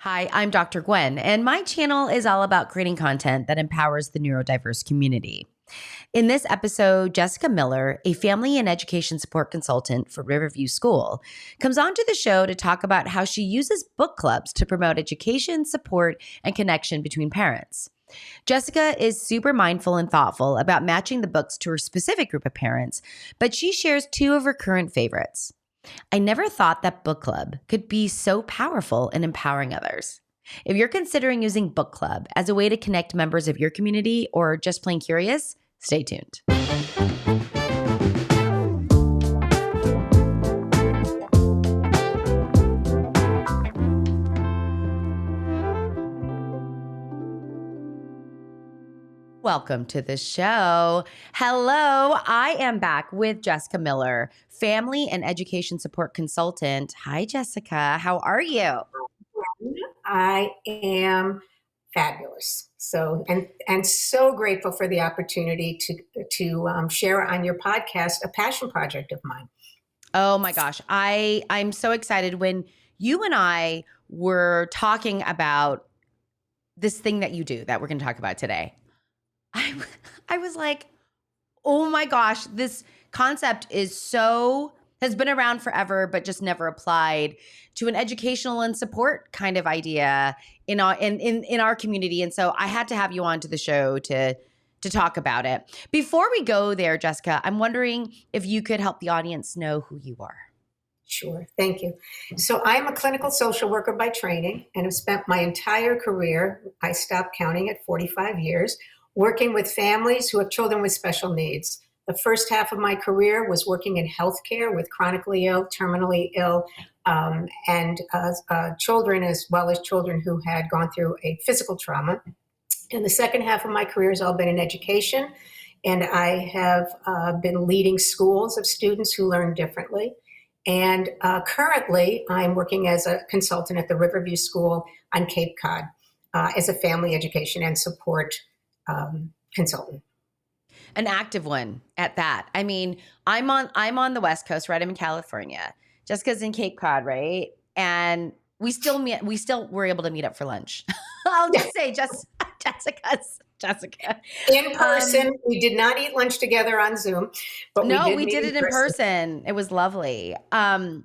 Hi, I'm Dr. Gwen, and my channel is all about creating content that empowers the neurodiverse community. In this episode, Jessica Miller, a family and education support consultant for Riverview School, comes onto the show to talk about how she uses book clubs to promote education, support, and connection between parents. Jessica is super mindful and thoughtful about matching the books to her specific group of parents, but she shares two of her current favorites. I never thought that book club could be so powerful in empowering others. If you're considering using book club as a way to connect members of your community or just plain curious, stay tuned. Welcome to the show. Hello, I am back with Jessica Miller, family and education support consultant. Hi, Jessica. How are you? I am fabulous. And so grateful for the opportunity to share on your podcast a passion project of mine. Oh my gosh, I'm so excited. When you and I were talking about this thing that you do that we're going to talk about today, I was like, oh my gosh, this concept has been around forever, but just never applied to an educational and support kind of idea in our community. And so I had to have you on to the show to talk about it. Before we go there, Jessica, I'm wondering if you could help the audience know who you are. Sure. Thank you. So I'm a clinical social worker by training and have spent my entire career, I stopped counting at 45 years, working with families who have children with special needs. The first half of my career was working in healthcare with chronically ill, terminally ill, and children, as well as children who had gone through a physical trauma. And the second half of my career has all been in education. And I have been leading schools of students who learn differently. And currently, I'm working as a consultant at the Riverview School on Cape Cod as a family education and support consultant. An active one at that. I mean, I'm on the West Coast, right? I'm in California. Jessica's in Cape Cod, right? And we still were able to meet up for lunch. I'll just say, Jessica. In person. We did not eat lunch together on Zoom, but we did it in person. It was lovely.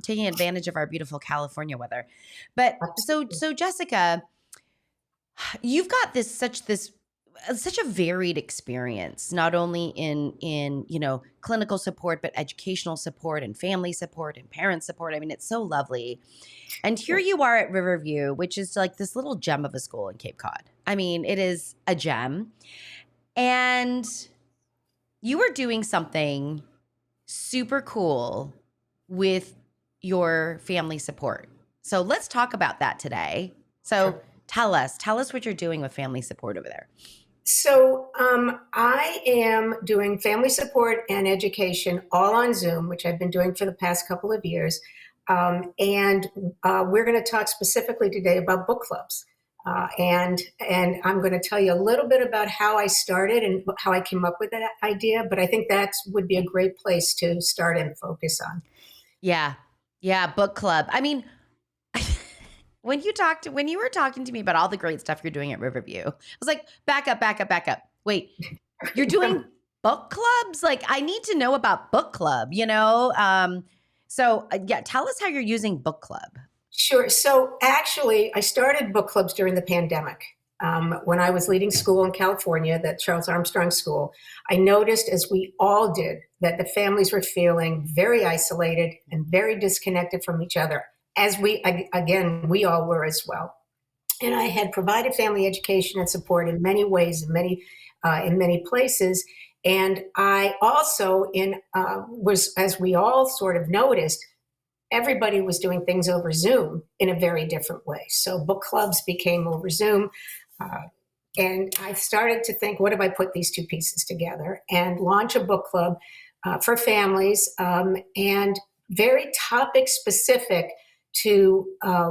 Taking advantage of our beautiful California weather. But so Jessica, you've got such a varied experience, not only in clinical support, but educational support and family support and parent support. I mean, it's so lovely. And here you are at Riverview, which is like this little gem of a school in Cape Cod. I mean, it is a gem. And you are doing something super cool with your family support. So let's talk about that today. So sure. Tell us what you're doing with family support over there. So I am doing family support and education all on Zoom, which I've been doing for the past couple of years. And we're going to talk specifically today about book clubs. And I'm going to tell you a little bit about how I started and how I came up with that idea. But I think that would be a great place to start and focus on. Yeah, book club. I mean, when you were talking to me about all the great stuff you're doing at Riverview, I was like, back up. Wait, you're doing book clubs? Like, I need to know about book club, So tell us how you're using book club. Sure. So actually, I started book clubs during the pandemic. When I was leading school in California, the Charles Armstrong School, I noticed, as we all did, that the families were feeling very isolated and very disconnected from each other, as we all were as well. And I had provided family education and support in many ways, in many places. And I also was, as we all sort of noticed, everybody was doing things over Zoom in a very different way. So book clubs became over Zoom. And I started to think, what if I put these two pieces together and launch a book club for families and very topic specific to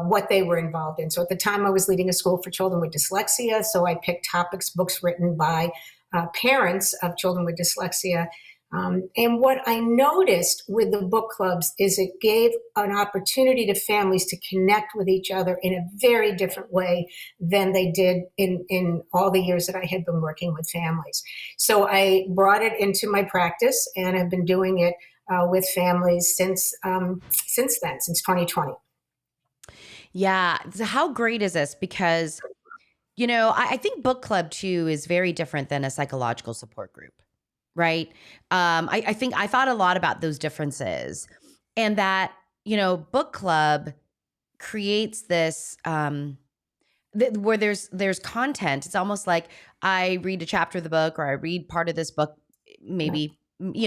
what they were involved in. So at the time I was leading a school for children with dyslexia. So I picked books written by parents of children with dyslexia. And what I noticed with the book clubs is it gave an opportunity to families to connect with each other in a very different way than they did in all the years that I had been working with families. So I brought it into my practice and have been doing it with families since then, since 2020. Yeah. So how great is this? Because, I think book club too is very different than a psychological support group, right? I think I thought a lot about those differences, and that, book club creates this where there's content. It's almost like I read a chapter of the book, or I read part of this book. Yeah. Maybe,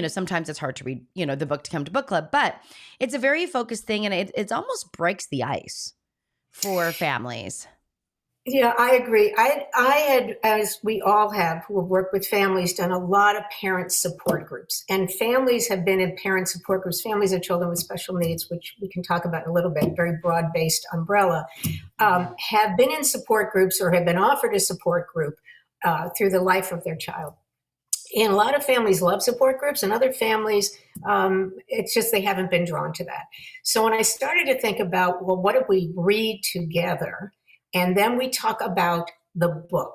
sometimes it's hard to read, the book to come to book club, but it's a very focused thing, and it almost breaks the ice for families. Yeah, I agree. I had, as we all have who have worked with families, done a lot of parent support groups. And families have been in parent support groups, families of children with special needs, which we can talk about in a little bit, very broad based umbrella, have been in support groups or have been offered a support group through the life of their child. And a lot of families love support groups, and other families, it's just they haven't been drawn to that. So when I started to think about, well, what if we read together and then we talk about the book?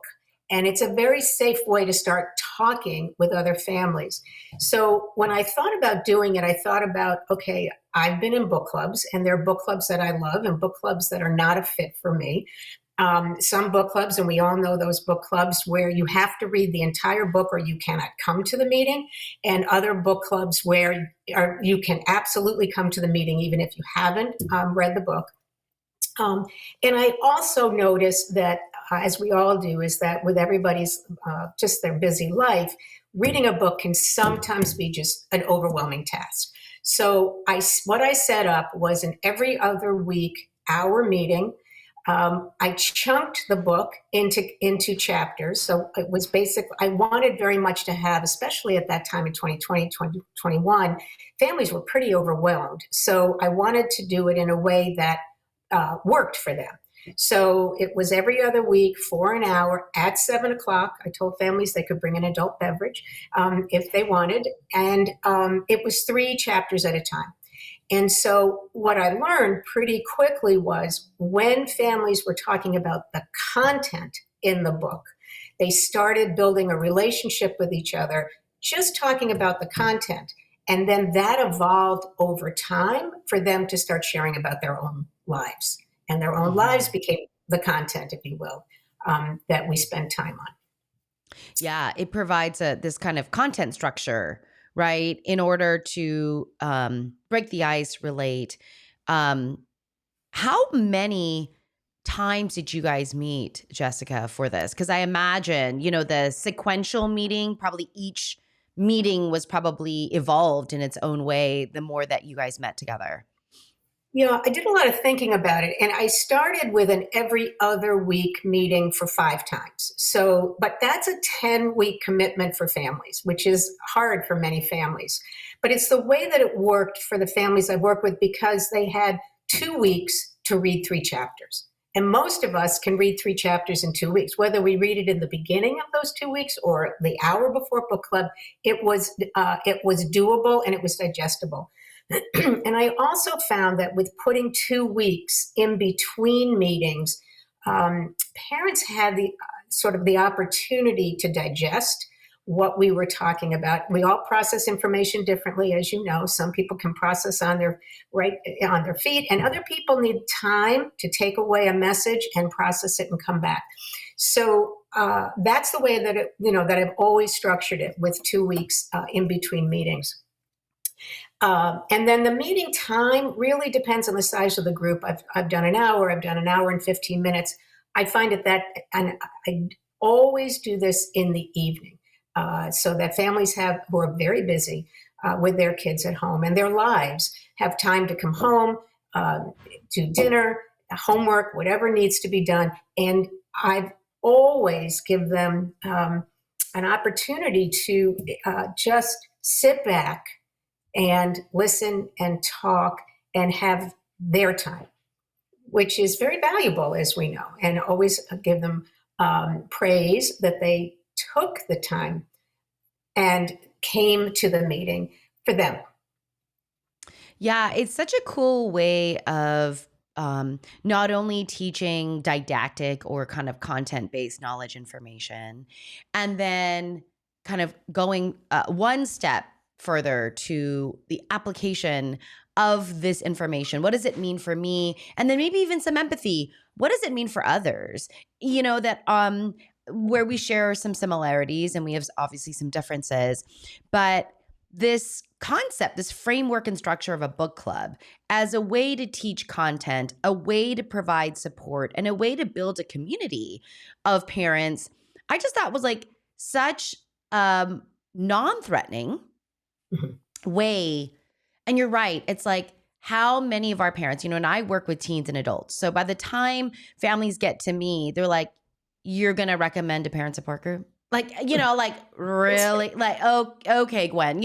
And it's a very safe way to start talking with other families. So when I thought about doing it, I thought about, okay, I've been in book clubs, and there are book clubs that I love and book clubs that are not a fit for me. Some book clubs, and we all know those book clubs where you have to read the entire book or you cannot come to the meeting, and other book clubs where you can absolutely come to the meeting even if you haven't read the book. And I also noticed that, as we all do, is that with everybody's just their busy life, reading a book can sometimes be just an overwhelming task. So what I set up was an every other week hour meeting. I chunked the book into chapters. So it was basic. I wanted very much to have, especially at that time in 2020, 2021, families were pretty overwhelmed. So I wanted to do it in a way that worked for them. So it was every other week for an hour at 7 o'clock. I told families they could bring an adult beverage if they wanted. And it was 3 chapters at a time. And so what I learned pretty quickly was when families were talking about the content in the book, they started building a relationship with each other, just talking about the content. And then that evolved over time for them to start sharing about their own lives. And their own lives became the content, if you will, that we spend time on. Yeah, it provides this kind of content structure, right? In order to break the ice, relate. How many times did you guys meet, Jessica, for this? Because I imagine, the sequential meeting, probably each meeting was probably evolved in its own way the more that you guys met together. Yeah, I did a lot of thinking about it, and I started with an every other week meeting for 5 times. So, but that's a 10-week commitment for families, which is hard for many families. But it's the way that it worked for the families I work with because they had 2 weeks to read 3 chapters. And most of us can read 3 chapters in 2 weeks, whether we read it in the beginning of those 2 weeks or the hour before book club. It was doable and it was digestible. And I also found that with putting 2 weeks in between meetings, parents had the sort of the opportunity to digest what we were talking about. We all process information differently, as you know. Some people can process on their feet, and other people need time to take away a message and process it and come back. So that's the way that I've always structured it, with 2 weeks in between meetings. And then the meeting time really depends on the size of the group. I've done an hour, I've done an hour and 15 minutes. I find and I always do this in the evening, so that families who are very busy with their kids at home and their lives have time to come home, do dinner, homework, whatever needs to be done. And I've always give them an opportunity to just sit back and listen and talk and have their time, which is very valuable, as we know, and always give them praise that they took the time and came to the meeting for them. Yeah, it's such a cool way of not only teaching didactic or kind of content based knowledge information, and then kind of going one step further to the application of this information. What does it mean for me? And then maybe even some empathy. What does it mean for others? That where we share some similarities and we have obviously some differences, but this concept, this framework and structure of a book club as a way to teach content, a way to provide support, and a way to build a community of parents, I just thought was like such non-threatening Mhm. way. And you're right. It's like how many of our parents, and I work with teens and adults. So by the time families get to me, they're like, you're going to recommend a parent support group? Like, like really, like, oh, okay, Gwen,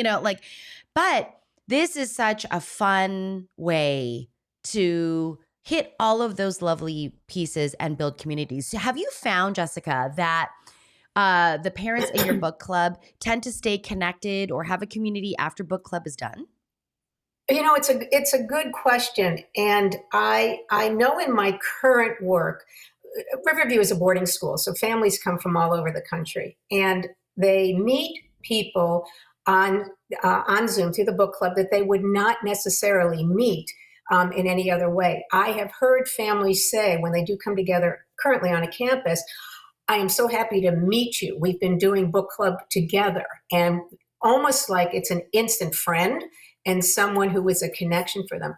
but this is such a fun way to hit all of those lovely pieces and build communities. So have you found, Jessica, that the parents in your book club tend to stay connected or have a community after book club is done? It's a good question, and I know in my current work, Riverview is a boarding school, so families come from all over the country, and they meet people on on Zoom through the book club that they would not necessarily meet in any other way. I have heard families say when they do come together currently on a campus, I am so happy to meet you. We've been doing book club together, and almost like it's an instant friend and someone who is a connection for them.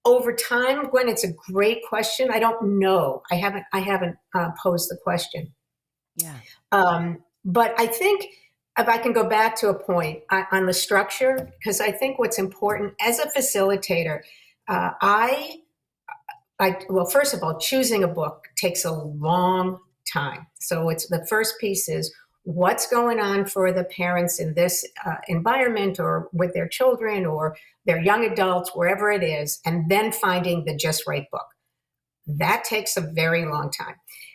Over time, Gwen, it's a great question. I don't know. I haven't posed the question. Yeah. But I think if I can go back to a point on the structure, because I think what's important as a facilitator, uh, I well, first of all, choosing a book takes a long time. So it's the first piece is what's going on for the parents in this environment or with their children or their young adults, wherever it is, and then finding the just right book. That takes a very long time.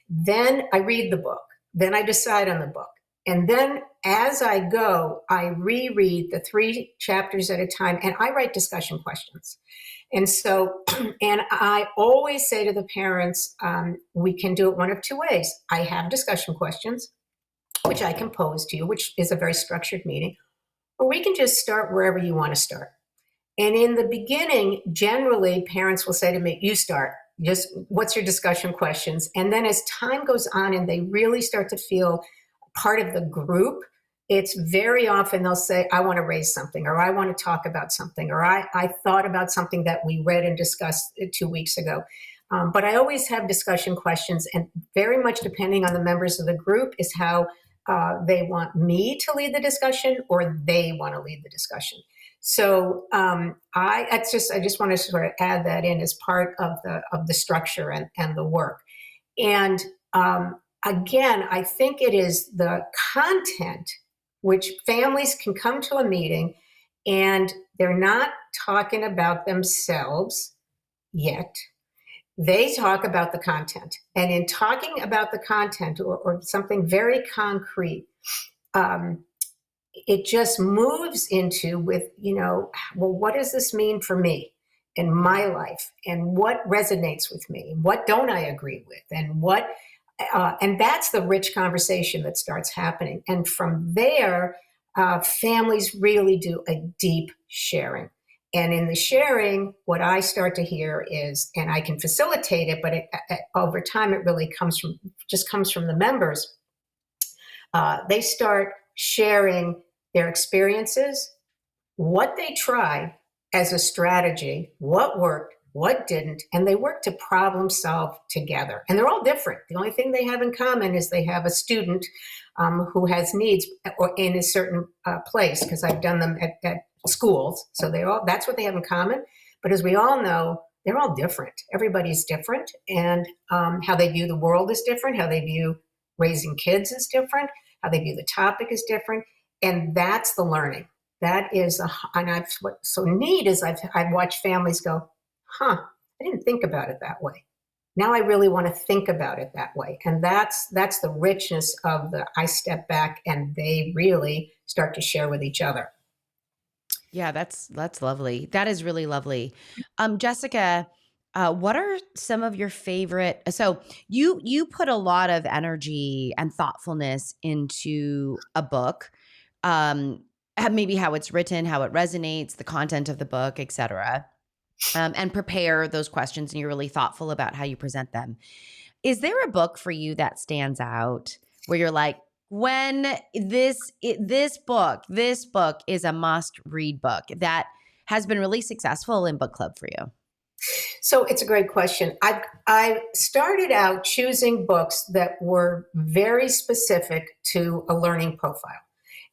Then I read the book. Then I decide on the book. And then as I go, I reread the 3 chapters at a time and I write discussion questions. And so, and I always say to the parents, we can do it one of 2 ways. I have discussion questions, which I can pose to you, which is a very structured meeting, or we can just start wherever you want to start. And in the beginning, generally, parents will say to me, you start. Just what's your discussion questions? And then as time goes on and they really start to feel part of the group, it's very often they'll say, I want to raise something, or I want to talk about something, or I thought about something that we read and discussed 2 weeks ago. But I always have discussion questions, and very much depending on the members of the group is how they want me to lead the discussion or they want to lead the discussion. So I just want to sort of add that in as part of the structure and the work. And again, I think it is the content which families can come to a meeting and they're not talking about themselves yet. They talk about the content. And in talking about the content or something very concrete, um, it just moves into with, well, what does this mean for me in my life? And what resonates with me? What don't I agree with? And that's the rich conversation that starts happening. And from there, families really do a deep sharing. And in the sharing, what I start to hear is, and I can facilitate it, but over time, it really comes from the members. They start sharing their experiences, what they tried as a strategy, what worked, what didn't, and they work to problem solve together. And they're all different. The only thing they have in common is they have a student who has needs or in a certain place, because I've done them at schools. So that's what they have in common. But as we all know, they're all different. Everybody's different. And how they view the world is different. How they view raising kids is different. How they view the topic is different. And that's the learning. That is, what's so neat is I've watched families go, I didn't think about it that way. Now I really want to think about it that way. And that's the richness of I step back and they really start to share with each other. Yeah, that's lovely. That is really lovely. Jessica, what are some of your favorite? So you put a lot of energy and thoughtfulness into a book, maybe how it's written, how it resonates, the content of the book, etc. And prepare those questions, and you're really thoughtful about how you present them. Is there a book for you that stands out where you're like, when this book is a must read book that has been really successful in book club for you? So it's a great question. I started out choosing books that were very specific to a learning profile.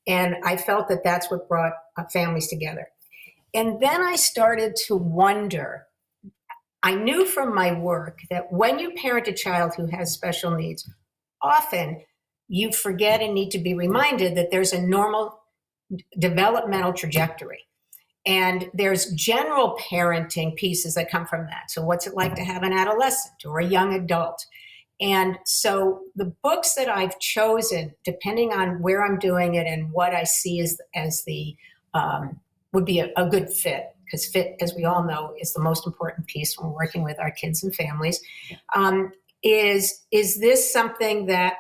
And I felt that that's what brought families together. And then I started to wonder. I knew from my work that when you parent a child who has special needs, often you forget and need to be reminded that there's a normal developmental trajectory. And there's general parenting pieces that come from that. So, what's it like to have an adolescent or a young adult? And so, the books that I've chosen, depending on where I'm doing it and what I see as the would be a good fit, because fit, as we all know, is the most important piece when we're working with our kids and families. Um, is this something that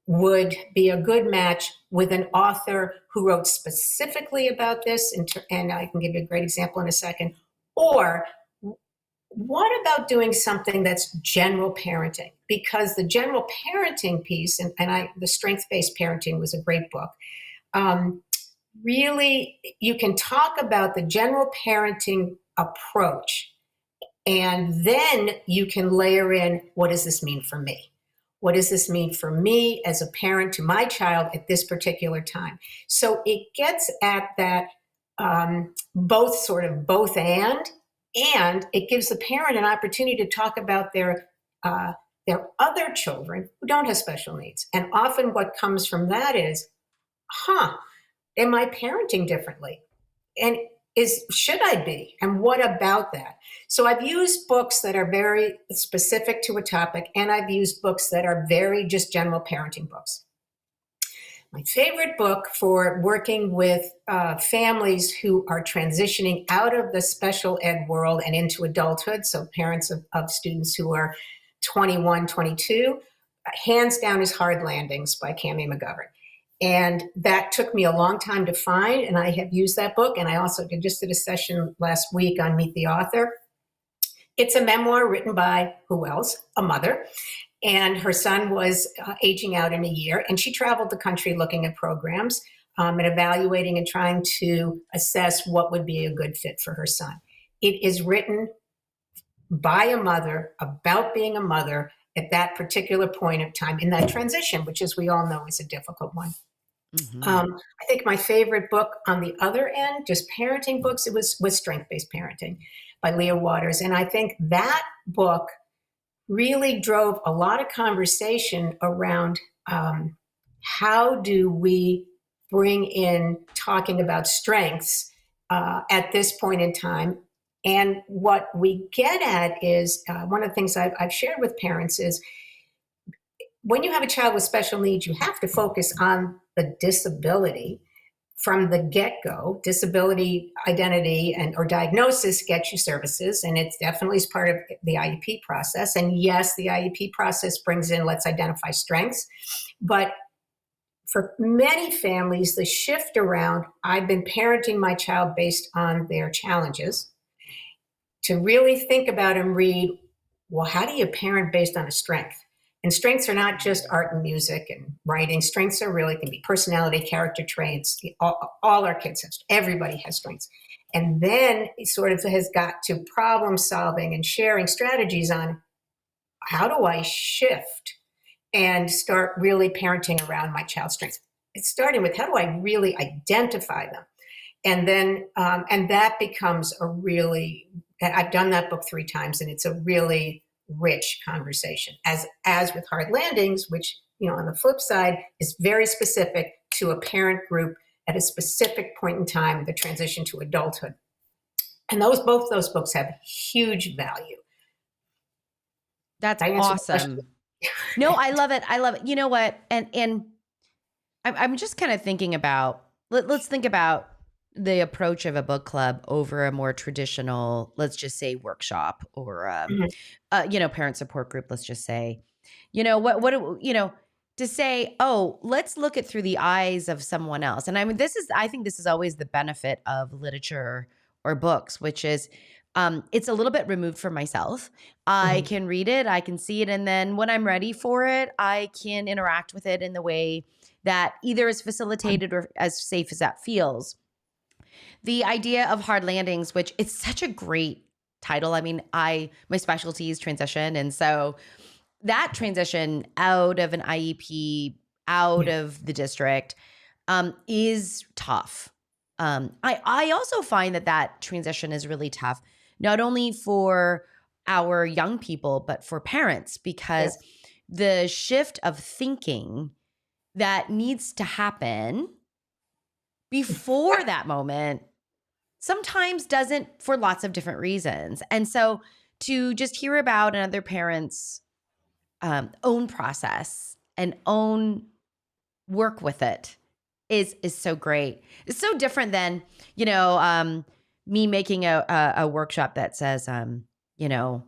would be a good match with an author who wrote specifically about this? And I can give you a great example in a second. Or what about doing something that's general parenting? Because the general parenting piece, the strength based parenting was a great book. Um, Really, you can talk about the general parenting approach, and then you can layer in, what does this mean for me? What does this mean for me as a parent to my child at this particular time? So it gets at that both and it gives the parent an opportunity to talk about their other children who don't have special needs. And often what comes from that is, huh, am I parenting differently? And should I be? And what about that? So I've used books that are very specific to a topic, and I've used books that are very just general parenting books. My favorite book for working with families who are transitioning out of the special ed world and into adulthood, so parents of students who are 21, 22, hands down is Hard Landings by Cami McGovern. And that took me a long time to find, and I have used that book. And I also just did a session last week on Meet the Author. It's a memoir written by who else? A mother. And her son was aging out in a year, and she traveled the country looking at programs and evaluating and trying to assess what would be a good fit for her son. It is written by a mother about being a mother at that particular point of time in that transition, which, as we all know, is a difficult one. Mm-hmm. I think my favorite book on the other end, just parenting books, it was Strength Based Parenting by Leah Waters. And I think that book really drove a lot of conversation around how do we bring in talking about strengths at this point in time. And what we get at is one of the things I've shared with parents is when you have a child with special needs, you have to focus on the disability from the get-go. Disability identity and or diagnosis gets you services, and it definitely is part of the IEP process. And yes, the IEP process brings in, let's identify strengths. But for many families, the shift around, I've been parenting my child based on their challenges, to really think about and read, well, how do you parent based on a strength? And strengths are not just art and music and writing. Strengths are really can be personality, character traits. All our kids have, everybody has strengths. And then it sort of has got to problem solving and sharing strategies on how do I shift and start really parenting around my child's strengths. It's starting with how do I really identify them? And then, and that becomes a really, I've done that book 3 times, and it's a really rich conversation, as with Hard Landings, which, on the flip side is very specific to a parent group at a specific point in time, the transition to adulthood. And both those books have huge value. That's I answered the question. awesome. No, I love it. I love it. You know what? And I'm just kind of thinking about, let's think about the approach of a book club over a more traditional, let's just say, workshop or Mhm. parent support group, let's just say. To say, oh, let's look it through the eyes of someone else. And I mean, I think this is always the benefit of literature or books, which is it's a little bit removed from myself. I Mhm. can read it, I can see it, and then when I'm ready for it, I can interact with it in the way that either is facilitated or as safe as that feels. The idea of hard landings, which it's such a great title. I mean, my specialty is transition, and so that transition out of an IEP, out Yeah. of the district, is tough. I also find that transition is really tough, not only for our young people, but for parents, because Yes. the shift of thinking that needs to happen before that moment sometimes doesn't, for lots of different reasons. And so to just hear about another parent's own process and own work with it is so great. It's so different than me making a workshop that says you know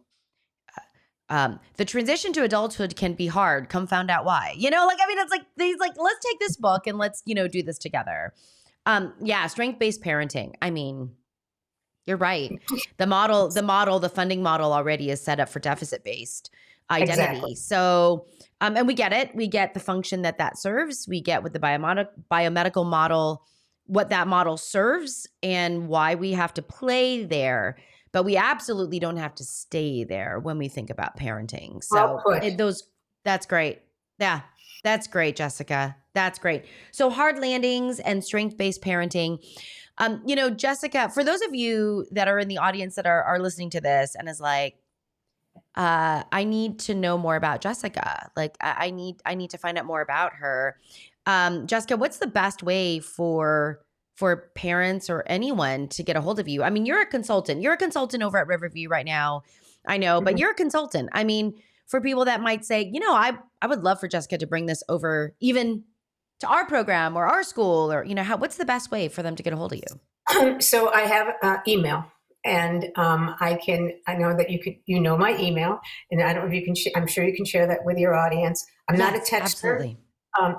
the transition to adulthood can be hard. Come found out why. Like I mean, it's like he's like, let's take this book and let's do this together. Yeah, strength based parenting. I mean, you're right. The funding model already is set up for deficit based Exactly. identity. So, and we get it. We get the function that serves. We get with the biomedical model, what that model serves and why we have to play there. But we absolutely don't have to stay there when we think about parenting. Well So put. that's great. Yeah, that's great, Jessica. That's great. So hard landings and strength based parenting. Jessica, for those of you that are in the audience that are listening to this and is like, I need to know more about Jessica. Like, I need to find out more about her. Jessica, what's the best way for parents or anyone to get a hold of you? I mean, you're a consultant. You're a consultant over at Riverview right now. I know, but Mhm. you're a consultant. I mean, for people that might say, I would love for Jessica to bring this over even to our program or our school, or what's the best way for them to get a hold of you? So I have email, and I know that you know my email, and I don't know if you can. I'm sure you can share that with your audience. I'm not a Yes, texter, absolutely.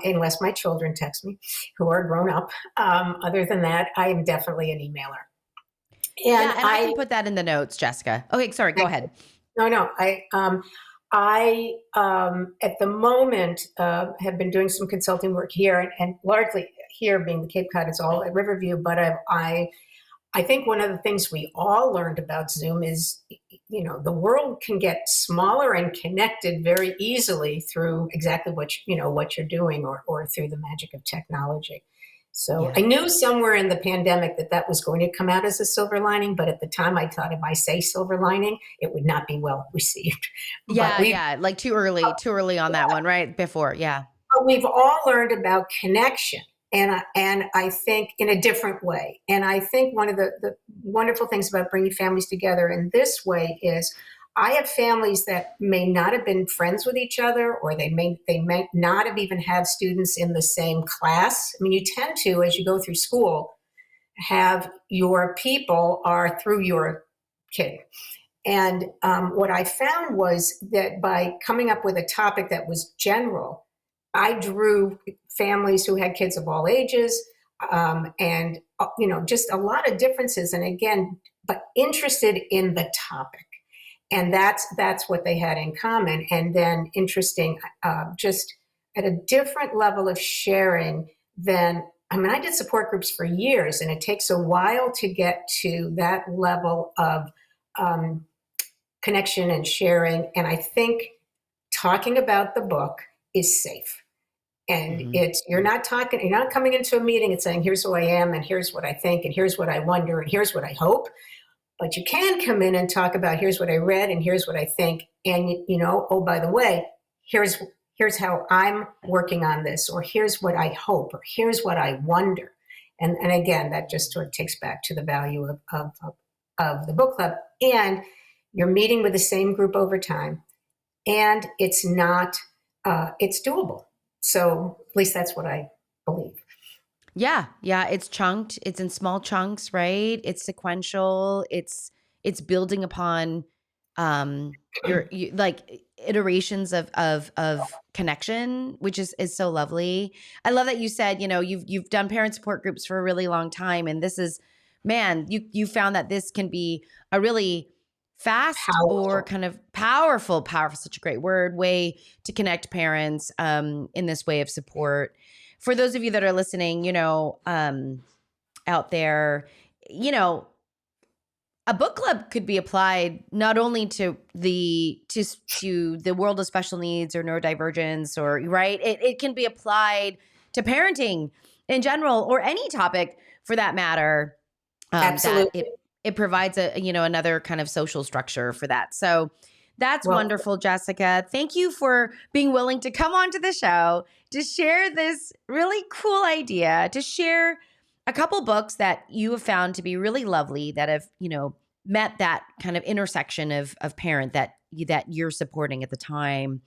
unless my children text me, who are grown up. Other than that, I am definitely an emailer, and Yeah, and I can put that in the notes, Jessica. Okay, sorry, go ahead. no, no, at the moment have been doing some consulting work here, and largely here being the Cape Cod, it's all at Riverview, but I think one of the things we all learned about Zoom is, the world can get smaller and connected very easily through exactly what you're doing, or through the magic of technology. So Yeah. I knew somewhere in the pandemic that was going to come out as a silver lining, but at the time I thought if I say silver lining, it would not be well received. But Yeah, yeah, like too early on that one, right? Before, yeah. we've all learned about connection, and I think in a different way. And I think one of the wonderful things about bringing families together in this way is I have families that may not have been friends with each other, or they may not have even had students in the same class. I mean, you tend to, as you go through school, have your people are through your kid. And what I found was that by coming up with a topic that was general, I drew families who had kids of all ages, and just a lot of differences. And again, but interested in the topic, and that's what they had in common. And then interesting, just at a different level of sharing than. I mean, I did support groups for years, and it takes a while to get to that level of um, connection and sharing. And I think talking about the book is safe. And Hmm. you're not coming into a meeting and saying, here's who I am, and here's what I think, and here's what I wonder, and here's what I hope. But you can come in and talk about, here's what I read, and here's what I think. And, oh, by the way, here's, here's how I'm working on this, or here's what I hope, or here's what I wonder. And again, that just sort of takes back to the value of the book club. And you're meeting with the same group over time, and it's not, it's doable. So at least that's what I believe. Yeah, yeah, it's chunked. It's in small chunks, right? It's sequential. It's building upon like iterations of connection, which is so lovely. I love that you said, you've done parent support groups for a really long time, and this is, man, you found that this can be a really fast or Powerful. kind of powerful, such a great word, way to connect parents in this way of support. For those of you that are listening, out there, you know, a book club could be applied not only to the world of special needs or neurodivergence, or right, it can be applied to parenting in general, or any topic for that matter. That Absolutely. it provides another kind of social structure for that. So that's Well, wonderful, Jessica. Thank you for being willing to come onto the show to share this really cool idea, to share a couple books that you have found to be really lovely, that have, met that kind of intersection of parent that you're supporting at the time.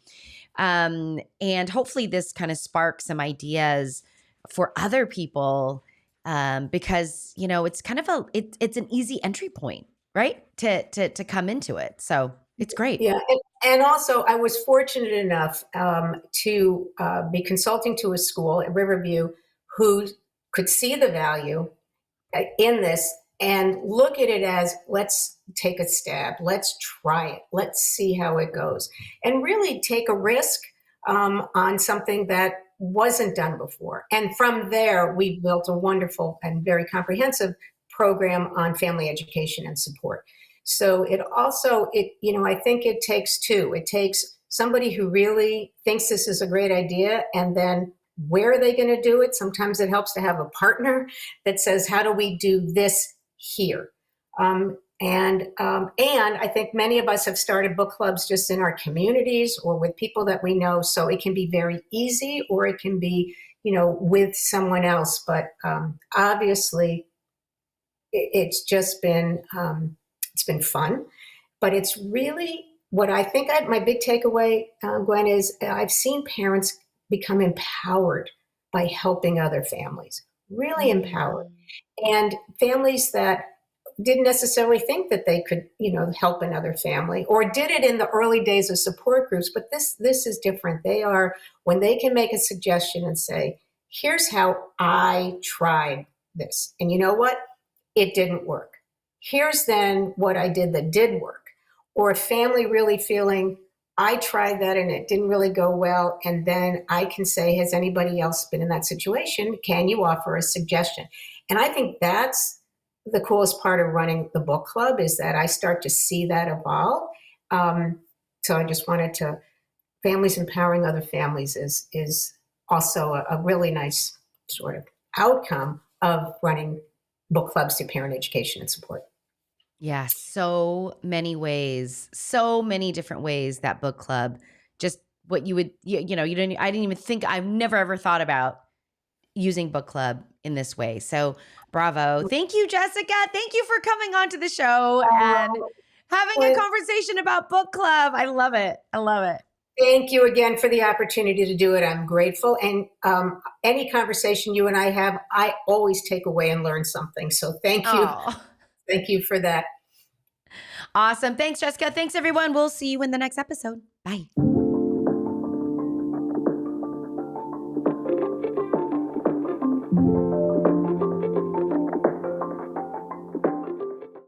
And hopefully this kind of sparks some ideas for other people, because it's kind of it's an easy entry point, right, to come into it. So it's great. yeah, and also I was fortunate enough to be consulting to a school at Riverview who could see the value in this and look at it as, let's take a stab, let's try it, let's see how it goes, and really take a risk on something that wasn't done before. And from there, we built a wonderful and very comprehensive program on family education and support. So I think it takes two. It takes somebody who really thinks this is a great idea, and then where are they going to do it? Sometimes it helps to have a partner that says, how do we do this here? And I think many of us have started book clubs just in our communities or with people that we know. So it can be very easy, or it can be, with someone else. But obviously, it's just it's been fun. But it's really what I think my big takeaway, Gwen, is I've seen parents become empowered by helping other families, really empowered. Mm. And families that didn't necessarily think that they could, help another family, or did it in the early days of support groups. But this is different. They are, when they can make a suggestion and say, here's how I tried this. And you know what? It didn't work. Here's then what I did that did work. Or a family really feeling, I tried that and it didn't really go well. And then I can say, has anybody else been in that situation? Can you offer a suggestion? And I think that's the coolest part of running the book club, is that I start to see that evolve. So I just wanted to, families empowering other families is also a really nice sort of outcome of running book clubs through parent education and support. Yeah, so many ways, so many different ways that book club, just what you would, you didn't, I didn't even think, I've never ever thought about using book club in this way. So bravo. Thank you, Jessica. Thank you for coming on to the show and having a Well, conversation about book club. I love it. I love it. thank you again for the opportunity to do it. I'm grateful. And any conversation you and I have, I always take away and learn something. So thank you. Oh, Thank you for that. awesome. Thanks, Jessica. Thanks, everyone. We'll see you in the next episode. Bye.